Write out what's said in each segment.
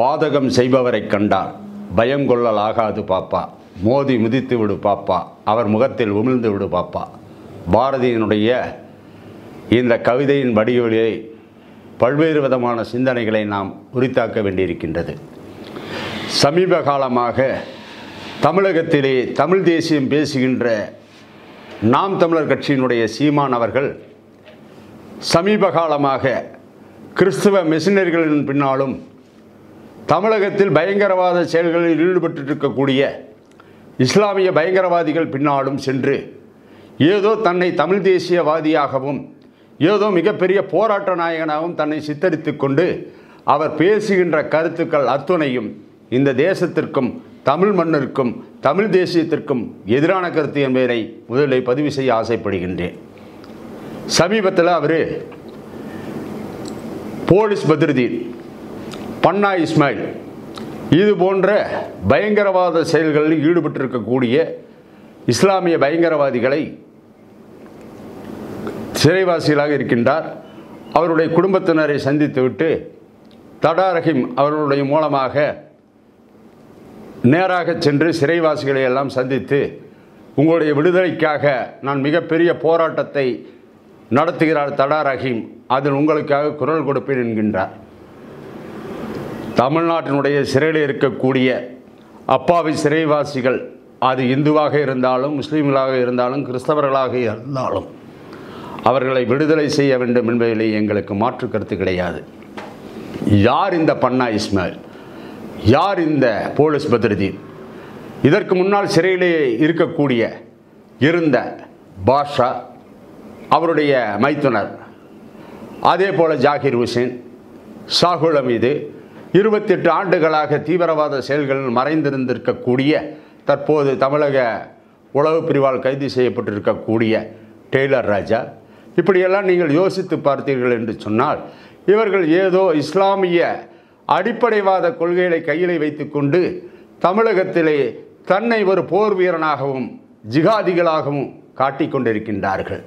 பாதகம் செய்பவரை கண்டால் பயங்கொள்ளல் ஆகாது பாப்பா, மோதி மிதித்து விடு பாப்பா, அவர் முகத்தில் உமிழ்ந்து விடு பாப்பா. பாரதியினுடைய இந்த கவிதையின் வடிவொலியை பல்வேறு விதமான சிந்தனைகளை நாம் உரித்தாக்க வேண்டியிருக்கின்றது. சமீப காலமாக தமிழகத்திலே தமிழ் தேசியம் பேசுகின்ற நாம் தமிழர் கட்சியினுடைய சீமான் அவர்கள் சமீப காலமாக கிறிஸ்துவ மிஷனரிகளின் பின்னாலும் தமிழகத்தில் பயங்கரவாத செயல்களில் ஈடுபட்டிருக்கக்கூடிய இஸ்லாமிய பயங்கரவாதிகள் பின்னாலும் சென்று ஏதோ தன்னை தமிழ் தேசியவாதியாகவும் ஏதோ மிகப்பெரிய போராட்ட நாயகனாகவும் தன்னை சித்தரித்து கொண்டு அவர் பேசுகின்ற கருத்துக்கள் அத்துணையும் இந்த தேசத்திற்கும் தமிழ் மண்ணிற்கும் தமிழ் தேசியத்திற்கும் எதிரான கருத்து என்பதை முதலில் பதிவு செய்ய ஆசைப்படுகின்றேன். சமீபத்தில் அவர் போலீஸ் பத்ருதீன், பன்னா இஸ்மாயில் இது போன்ற பயங்கரவாத செயல்களில் ஈடுபட்டிருக்கக்கூடிய இஸ்லாமிய பயங்கரவாதிகளை சிறைவாசிகளாக இருக்கின்றார். அவருடைய குடும்பத்தினரை சந்தித்துவிட்டு தடா ரஹீம் அவர்களுடைய மூலமாக நேராக சென்று சிறைவாசிகளை எல்லாம் சந்தித்து உங்களுடைய விடுதலைக்காக நான் மிகப்பெரிய போராட்டத்தை நடத்துகிறார் தடா ரஹீம், அதில் உங்களுக்காக குரல் கொடுப்பேன் என்கின்றார். தமிழ்நாட்டினுடைய சிறையில் இருக்கக்கூடிய அப்பாவி சிறைவாசிகள் அது இந்துவாக இருந்தாலும் முஸ்லீம்களாக இருந்தாலும் கிறிஸ்தவர்களாக இருந்தாலும் அவர்களை விடுதலை செய்ய வேண்டும் என்பதிலே எங்களுக்கு மாற்று கருத்து கிடையாது. யார் இந்த பன்னா இஸ்மாயில், யார் இந்த போலீஸ் பத்ருதீன்? இதற்கு முன்னால் சிறையிலே இருக்கக்கூடிய இருந்த பாஷா, அவருடைய மைத்துனர், அதே போல் ஜாகிர் ஹுசேன், ஷாகுல் ஹமீது 28 ஆண்டுகளாக தீவிரவாத செயல்களில் மறைந்திருந்திருக்கக்கூடிய தற்போது தமிழக உளவு பிரிவால் கைது செய்யப்பட்டிருக்கக்கூடிய டெய்லர் ராஜா, இப்படியெல்லாம் நீங்கள் யோசித்து பார்த்தீர்கள் என்று சொன்னால் இவர்கள் ஏதோ இஸ்லாமிய அடிப்படைவாத கொள்கைகளை கையிலே வைத்துக்கொண்டு தமிழகத்திலே தன்னை ஒரு போர் வீரனாகவும் ஜிகாதிகளாகவும் காட்டிக்கொண்டிருக்கின்றார்கள்.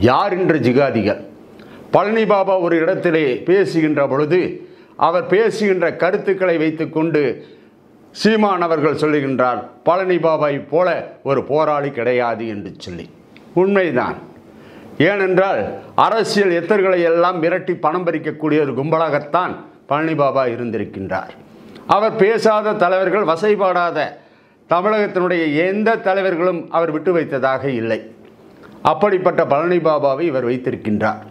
யார் இன்று ஜிகாதிகள்? பழனி பாபா ஒரு இடத்திலே பேசுகின்ற பொழுது அவர் பேசுகின்ற கருத்துக்களை வைத்துக்கொண்டு சீமான் அவர்கள் சொல்லுகின்றார், பழனி பாபாவை போல ஒரு போராளி கிடையாது என்று சொல்லி. உண்மைதான். ஏனென்றால் அரசியல் எத்தர்களை எல்லாம் மிரட்டி பணம் பறிக்கக்கூடிய ஒரு கும்பலாகத்தான் பழனி பாபா இருந்திருக்கின்றார். அவர் பேசாத தலைவர்கள், வசைபாடாத தமிழகத்தினுடைய எந்த தலைவர்களும் அவர் விட்டு வைத்ததாக இல்லை. அப்படிப்பட்ட பழனி பாபாவை இவர் வைத்திருக்கின்றார்.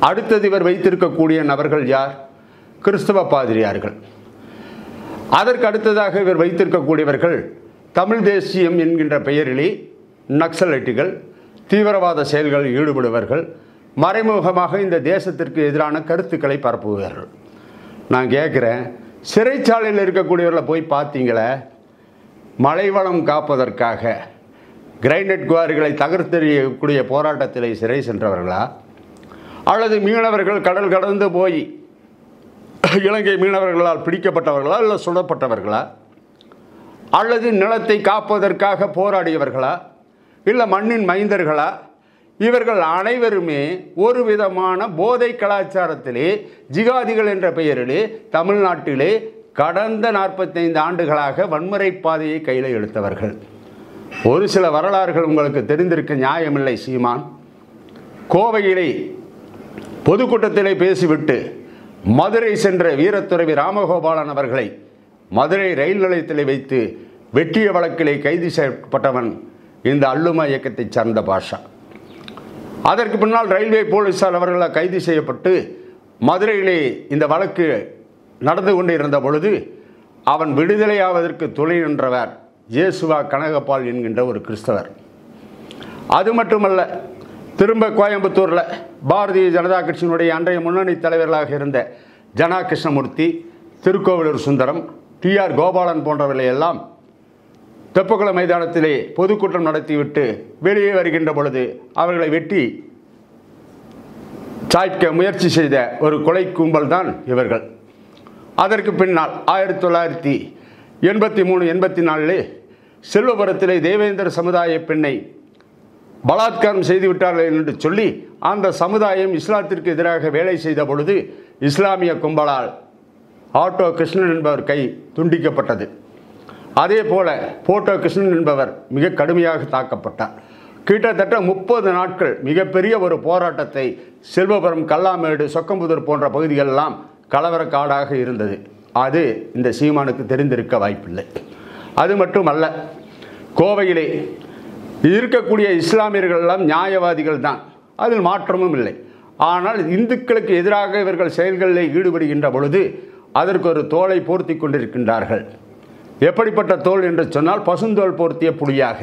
அடுத்தது இவர் வைத்திருக்கக்கூடிய நபர்கள் யார்? கிறிஸ்தவ பாதிரியார்கள். அதற்கு அடுத்ததாக இவர் வைத்திருக்கக்கூடியவர்கள் தமிழ் தேசியம் என்கின்ற பெயரிலே நக்சலைட்டுகள், தீவிரவாத செயல்களில் ஈடுபடுவர்கள், மறைமுகமாக இந்த தேசத்திற்கு எதிரான கருத்துக்களை பரப்புவார்கள். நான் கேட்குறேன், சிறைச்சாலையில் இருக்கக்கூடியவர்களை போய் பார்த்தீங்களே, மலைவளம் காப்பதற்காக கிரைனைட் குவாரிகளை தகர்த்தெறியக்கூடிய போராட்டத்தில் சிறை சென்றவர்களா, அல்லது மீனவர்கள் கடல் கடந்து போய் இலங்கை மீனவர்களால் பிடிக்கப்பட்டவர்களா, இல்லை சுடப்பட்டவர்களா, அல்லது நிலத்தை காப்பதற்காக போராடியவர்களா, இல்லை மண்ணின் மைந்தர்களா? இவர்கள் அனைவருமே ஒரு விதமான போதை கலாச்சாரத்திலே ஜிகாதிகள் என்ற பெயரிலே தமிழ்நாட்டிலே கடந்த 45 ஆண்டுகளாக வன்முறை பாதையை கையில் எடுத்தவர்கள். ஒரு சில வரலாறுகள் உங்களுக்கு தெரிந்திருக்க நியாயமில்லை. சீமான் கோவையிலே பொதுக்கூட்டத்திலே பேசிவிட்டு மதுரை சென்ற வீரத்துறவி ராமகோபாலன் அவர்களை மதுரை ரயில் நிலையத்தில் வைத்து வெட்டிய வழக்கிலே கைது செய்யப்பட்டவன் இந்த அல்லுமா இயக்கத்தை சார்ந்த பாஷா. அதற்கு பின்னால் ரயில்வே போலீஸார் அவர்களால் கைது செய்யப்பட்டு மதுரையிலே இந்த வழக்கு நடந்து கொண்டு இருந்த பொழுது அவன் விடுதலையாவதற்கு துணை நின்றவர் இயேசுவா கனகபால் என்கின்ற ஒரு கிறிஸ்தவர். அது மட்டுமல்ல, திரும்ப கோயம்புத்தூரில் பாரதிய ஜனதா கட்சியினுடைய அன்றைய முன்னணி தலைவர்களாக இருந்த ஜனா கிருஷ்ணமூர்த்தி, திருக்கோவிலூர் சுந்தரம், TR கோபாலன் போன்றவர்களை எல்லாம் தெப்பக்குளம் மைதானத்திலே பொதுக்கூட்டம் நடத்திவிட்டு வெளியே வருகின்ற பொழுது அவர்களை வெட்டி சாய்க்க முயற்சி செய்த ஒரு கொலை கும்பல் தான் இவர்கள். அதற்கு பின்னால் 1983-84 செல்வபுரத்திலே தேவேந்திர சமுதாய பெண்ணை பலாத்காரம் செய்துவிட்டார்கள் என்று சொல்லி அந்த சமுதாயம் இஸ்லாத்திற்கு எதிராக வேலை செய்த பொழுது இஸ்லாமிய கும்பலால் ஆட்டோ கிருஷ்ணன் என்பவர் கை துண்டிக்கப்பட்டது. அதே போல போட்டோ கிருஷ்ணன் என்பவர் மிக கடுமையாக தாக்கப்பட்டார். கிட்டத்தட்ட 30 நாட்கள் மிகப்பெரிய ஒரு போராட்டத்தை செல்வபுரம், கல்லாமேடு, சொக்கம்புதூர் போன்ற பகுதிகளெல்லாம் கலவரக்காடாக இருந்தது. அது இந்த சீமானுக்கு தெரிந்திருக்க வாய்ப்பில்லை. அது மட்டுமல்ல, கோவையிலே இருக்கக்கூடிய இஸ்லாமியர்கள் எல்லாம் நியாயவாதிகள் தான், அதில் மாற்றமும் இல்லை. ஆனால் இந்துக்களுக்கு எதிராக இவர்கள் செயல்களில் ஈடுபடுகின்ற பொழுது அதற்கு ஒரு தோலை போர்த்தி கொண்டிருக்கின்றார்கள். எப்படிப்பட்ட தோல் என்று சொன்னால் பசுந்தோல் போர்த்திய புலியாக.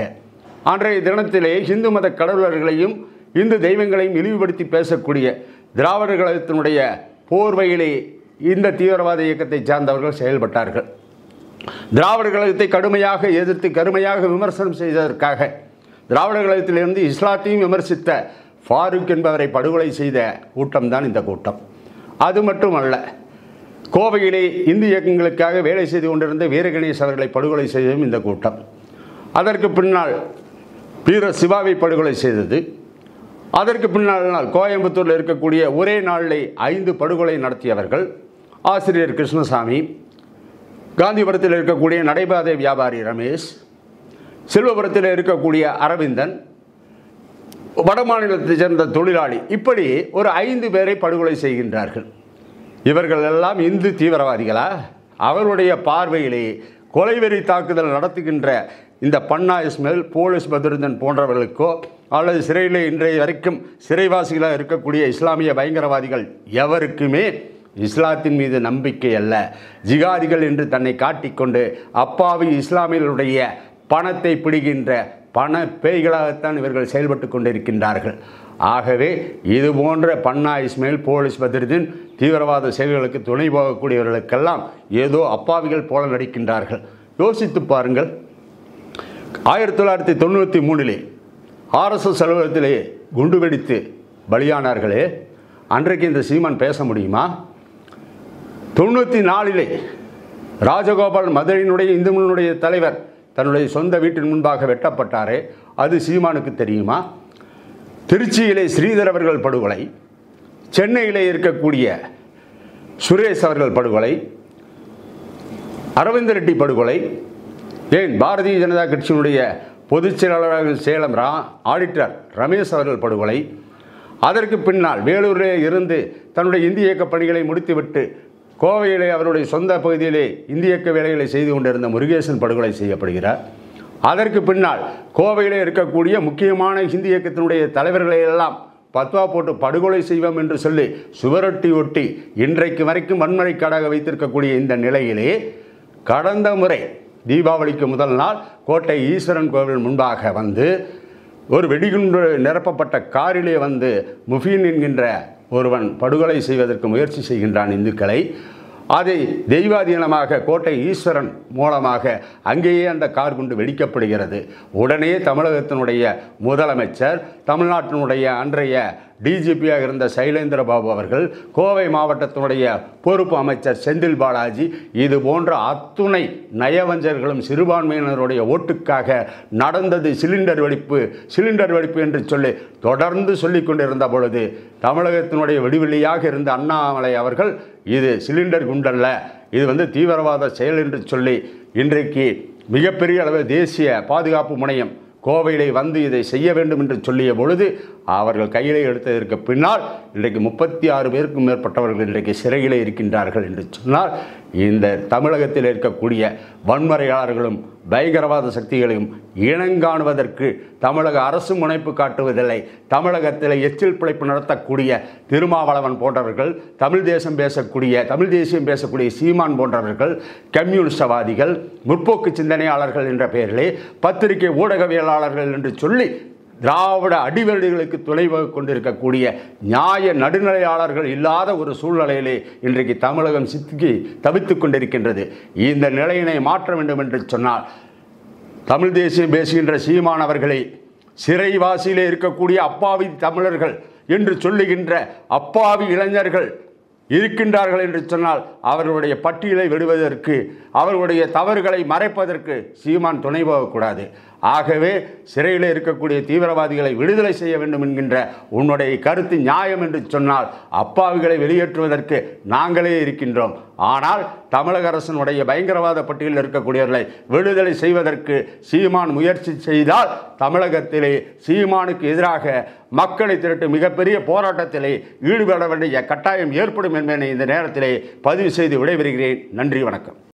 அன்றைய தினத்திலே இந்து மத கடவுளர்களையும் இந்து தெய்வங்களையும் இழிவுபடுத்தி பேசக்கூடிய திராவிடர் கழகத்தினுடைய போர்வையிலே இந்த தீவிரவாத இயக்கத்தை சார்ந்தவர்கள் செயல்பட்டார்கள். திராவிடர் கழகத்தை கடுமையாக எதிர்த்து கடுமையாக விமர்சனம் செய்ததற்காக திராவிடர் கழகத்திலிருந்து இஸ்லாத்தையும் விமர்சித்த ஃபாரூக் என்பவரை படுகொலை செய்த கூட்டம்தான் இந்த கூட்டம். அது மட்டுமல்ல, கோவையிலே இந்து இயக்கங்களுக்காக வேலை செய்து கொண்டிருந்த வீரகணேஷ் அவர்களை படுகொலை செய்ததும் இந்த கூட்டம். அதற்கு பின்னால் வீர சிவாவை படுகொலை செய்தது. அதற்கு பின்னால் கோயம்புத்தூரில் இருக்கக்கூடிய ஒரே நாளிலே 5 படுகொலை நடத்தியவர்கள் ஆசிரியர் கிருஷ்ணசாமி, காந்திபுரத்தில் இருக்கக்கூடிய நடைபாதை வியாபாரி ரமேஷ், செல்வபுரத்தில் இருக்கக்கூடிய அரவிந்தன், வடமாநிலத்தைச் சேர்ந்த தொழிலாளி, இப்படி ஒரு 5 பேரை படுகொலை செய்கின்றார்கள். இவர்கள் எல்லாம் இந்து தீவிரவாதிகளா? அவருடைய பார்வையிலே கொலைவெறி தாக்குதல் நடத்துகின்ற இந்த பன்னா இஸ்மாயில், போலீஸ் பத்ருதீன் போன்றவர்களுக்கோ அல்லது சிறையில் இன்றைய வரைக்கும் சிறைவாசிகளாக இருக்கக்கூடிய இஸ்லாமிய பயங்கரவாதிகள் எவருக்குமே இஸ்லாத்தின் மீது நம்பிக்கை அல்ல. ஜிகாதிகள் என்று தன்னை காட்டிக்கொண்டு அப்பாவி இஸ்லாமியர்களுடைய பணத்தை பிடிக்கின்ற பண பேய்களாகத்தான் இவர்கள் செயல்பட்டு கொண்டிருக்கின்றார்கள். ஆகவே இது போன்ற பன்னா இஸ்மாயில், போலீஸ் பத்ருதீன் தீவிரவாத செயல்களுக்கு துணை போகக்கூடியவர்களுக்கெல்லாம் ஏதோ அப்பாவிகள் போல நடிக்கின்றார்கள். யோசித்து பாருங்கள். 1993 RSS அலுவலகத்திலே குண்டு வெடித்து பலியானார்களே, அன்றைக்கு இந்த சீமான் பேச முடியுமா? 94 ராஜகோபால், மதுரையினுடைய இந்து முன்னணியுடைய தலைவர், தன்னுடைய சொந்த வீட்டின் முன்பாக வெட்டப்பட்டாரே, அது சீமானுக்கு தெரியுமா? திருச்சியிலே ஸ்ரீதர் அவர்கள் படுகொலை, சென்னையிலே இருக்கக்கூடிய சுரேஷ் அவர்கள் படுகொலை, அரவிந்த் ரெட்டி படுகொலை, ஏன் பாரதிய ஜனதா கட்சியினுடைய பொதுச் செயலாளராக சேலம் ஆடிட்டர் ரமேஷ் அவர்கள் படுகொலை, அதற்கு பின்னால் வேலூரிலே இருந்து தன்னுடைய இந்திய இயக்க பணிகளை முடித்துவிட்டு கோவையிலே அவருடைய சொந்த பகுதியிலே இந்திய இயக்க வேலைகளை செய்து கொண்டிருந்த முருகேசன் படுகொலை செய்யப்படுகிறார். அதற்கு பின்னால் கோவையிலே இருக்கக்கூடிய முக்கியமான இந்திய இயக்கத்தினுடைய தலைவர்களை எல்லாம் பத்வா போட்டு படுகொலை செய்வோம் என்று சொல்லி சுவரொட்டி ஒட்டி இன்றைக்கு வரைக்கும் வன்முறைக்காடாக வைத்திருக்கக்கூடிய இந்த நிலையிலே கடந்த முறை தீபாவளிக்கு முதல் நாள் கோட்டை ஈஸ்வரன் கோவில் முன்பாக வந்து ஒரு வெடிகுண்டு நிரப்பப்பட்ட காரிலே வந்து முஃபீன் என்கின்ற ஒருவன் படுகொலை செய்வதற்கு முயற்சி செய்கின்றான் இந்துக்களை. அதை தெய்வாதீனமாக கோட்டை ஈஸ்வரன் மூலமாக அங்கேயே அந்த கார் குண்டு வெடிக்கப்படுகிறது. உடனே தமிழகத்தினுடைய முதலமைச்சர், தமிழ்நாட்டினுடைய அன்றைய டிஜிபியாக இருந்த சைலேந்திர பாபு அவர்கள், கோவை மாவட்டத்தினுடைய பொறுப்பு அமைச்சர் செந்தில் பாலாஜி, இது போன்ற அத்துணை நயவஞ்சர்களும் சிறுபான்மையினருடைய ஓட்டுக்காக நடந்தது சிலிண்டர் வெடிப்பு என்று சொல்லி தொடர்ந்து சொல்லிக் கொண்டிருந்த பொழுது தமிழகத்தினுடைய வெடிவெளியாக இருந்த அண்ணாமலை அவர்கள் இது சிலிண்டர் குண்டல்ல, இது தீவிரவாத செயல் என்று சொல்லி இன்றைக்கு மிகப்பெரிய அளவில் தேசிய பாதுகாப்பு முனையம் கோவையிலே வந்து இதை செய்ய வேண்டும் என்று சொல்லிய பொழுது அவர்கள் கையிலே எடுத்ததற்கு பின்னால் இன்றைக்கு 36 பேருக்கும் மேற்பட்டவர்கள் இன்றைக்கு சிறையிலே இருக்கின்றார்கள் என்று சொன்னால், இந்த தமிழகத்தில் இருக்கக்கூடிய வன்முறையாளர்களும் பயங்கரவாத சக்திகளையும் இனங்காணுவதற்கு தமிழக அரசு முனைப்பு காட்டுவதில்லை. தமிழகத்தில் எச்சில் பிழைப்பு நடத்தக்கூடிய திருமாவளவன் போன்றவர்கள், தமிழ் தேசியம் பேசக்கூடிய சீமான் போன்றவர்கள், கம்யூனிஸ்டவாதிகள், முற்போக்கு சிந்தனையாளர்கள் என்ற பெயரிலே பத்திரிகை ஊடகவியலாளர்கள் என்று சொல்லி திராவிட அடிவருடிகளுக்கு துணை கொண்டிருக்கக்கூடிய நியாய நடுநிலையாளர்கள் இல்லாத ஒரு சூழ்நிலையிலே இன்றைக்கு தமிழகம் சிக்கி தவித்துக் கொண்டிருக்கின்றது. இந்த நிலையினை மாற்ற வேண்டும் என்று சொன்னால் தமிழ் தேசியம் பேசுகின்ற சீமானவர்களை சிறைவாசியிலே இருக்கக்கூடிய அப்பாவி தமிழர்கள் என்று சொல்லுகின்ற அப்பாவி இளைஞர்கள் இருக்கின்றார்கள் என்று சொன்னால் அவர்களுடைய பட்டியலை விடுவதற்கு, அவர்களுடைய தவறுகளை மறைப்பதற்கு சீமான் துணை போகக்கூடாது. ஆகவே சிறையில் இருக்கக்கூடிய தீவிரவாதிகளை விடுதலை செய்ய வேண்டும் என்கின்ற உன்னுடைய கருத்து நியாயம் என்று சொன்னால் அப்பாவிகளை வெளியேற்றுவதற்கு நாங்களே இருக்கின்றோம். ஆனால் தமிழக அரசினுடைய பயங்கரவாத பட்டியலில் இருக்கக்கூடியவர்களை விடுதலை செய்வதற்கு சீமான் முயற்சி செய்தால் தமிழகத்திலே சீமானுக்கு எதிராக மக்களை திரட்டு மிகப்பெரிய போராட்டத்திலே ஈடுபட வேண்டிய கட்டாயம் ஏற்படும் என்பதை இந்த நேரத்திலே பதிவு செய்து விடைபெறுகிறேன். நன்றி, வணக்கம்.